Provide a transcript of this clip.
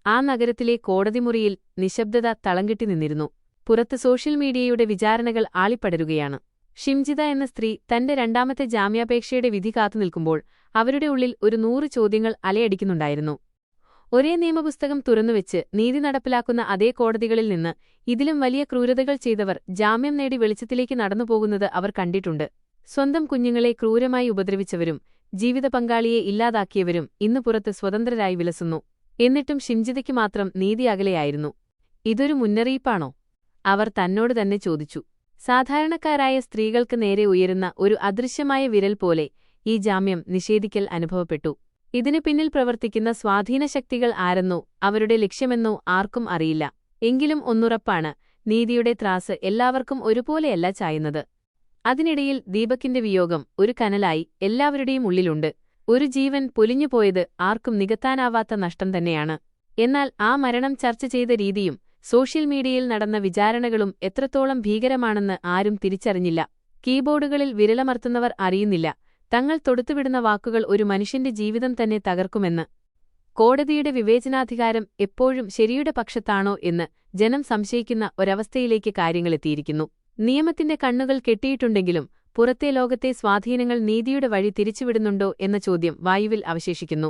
ആ നഗരത്തിലെ കോടതിമുറിയിൽ നിശബ്ദത തളംകെട്ടി നിന്നിരുന്നു. പുറത്ത് സോഷ്യൽ മീഡിയയുടെ വിചാരണകൾ ആളിപ്പടരുകയാണ്. ഷിംജിത എന്ന സ്ത്രീ തന്റെ രണ്ടാമത്തെ ജാമ്യാപേക്ഷയുടെ വിധി കാത്തുനിൽക്കുമ്പോൾ അവരുടെ ഉള്ളിൽ ഒരു 100 ചോദ്യങ്ങൾ അലയടിക്കുന്നുണ്ടായിരുന്നു. ഒരേ നിയമപുസ്തകം തുറന്നുവെച്ച് നീതി നടപ്പിലാക്കുന്ന അതേ കോടതികളിൽ നിന്ന് ഇതിലും വലിയ ക്രൂരതകൾ ചെയ്തവർ ജാമ്യം നേടി വെളിച്ചത്തിലേക്ക് നടന്നുപോകുന്നത് അവർ കണ്ടിട്ടുണ്ട്. സ്വന്തം കുഞ്ഞുങ്ങളെ ക്രൂരമായി ഉപദ്രവിച്ചവരും ജീവിത പങ്കാളിയെ ഇല്ലാതാക്കിയവരും ഇന്ന് പുറത്ത് സ്വതന്ത്രരായി വിലസുന്നു. എന്നിട്ടും ഷിംജിതയ്ക്ക് മാത്രം നീതി അകലെയായിരുന്നു. ഇതൊരു മുന്നറിയിപ്പാണോ? അവർ തന്നോട് തന്നെ ചോദിച്ചു. സാധാരണക്കാരായ സ്ത്രീകൾക്ക് നേരെ ഉയരുന്ന ഒരു അദൃശ്യമായ വിരൽ പോലെ ഈ ജാമ്യം നിഷേധിക്കൽ അനുഭവപ്പെട്ടു. ഇതിനു പിന്നിൽ പ്രവർത്തിക്കുന്ന സ്വാധീനശക്തികൾ ആരെന്നോ അവരുടെ ലക്ഷ്യമെന്നോ ആർക്കും അറിയില്ല. എങ്കിലും ഒന്നുറപ്പാണ്, നീതിയുടെ ത്രാസ് എല്ലാവർക്കും ഒരുപോലെയല്ല ചായുന്നത്. അതിനിടയിൽ ദീപകിന്റെ വിയോഗം ഒരു കനലായി എല്ലാവരുടെയും ഉള്ളിലുണ്ട്. ഒരു ജീവൻ പൊലിഞ്ഞുപോയത് ആർക്കും നികത്താനാവാത്ത നഷ്ടം തന്നെയാണ്. എന്നാൽ ആ മരണം ചർച്ച ചെയ്ത രീതിയും സോഷ്യൽ മീഡിയയിൽ നടന്ന വിചാരണകളും എത്രത്തോളം ഭീകരമാണെന്ന് ആരും തിരിച്ചറിഞ്ഞില്ല. കീബോർഡുകളിൽ വിരലമർത്തുന്നവർ അറിയുന്നില്ല തങ്ങൾ തൊടുത്തുവിടുന്ന വാക്കുകൾ ഒരു മനുഷ്യന്റെ ജീവിതം തന്നെ തകർക്കുമെന്ന്. കോടതിയുടെ വിവേചനാധികാരം എപ്പോഴും ശരിയുടെ പക്ഷത്താണോ എന്ന് ജനം സംശയിക്കുന്ന ഒരവസ്ഥയിലേക്ക് കാര്യങ്ങളെത്തിയിരിക്കുന്നു. നിയമത്തിന്റെ കണ്ണുകൾ കെട്ടിയിട്ടുണ്ടെങ്കിലും പുറത്തെ ലോകത്തെ സ്വാധീനങ്ങൾ നീതിയുടെ വഴി തിരിച്ചുവിടുന്നുണ്ടോ എന്ന ചോദ്യം വായുവിൽ അവശേഷിക്കുന്നു.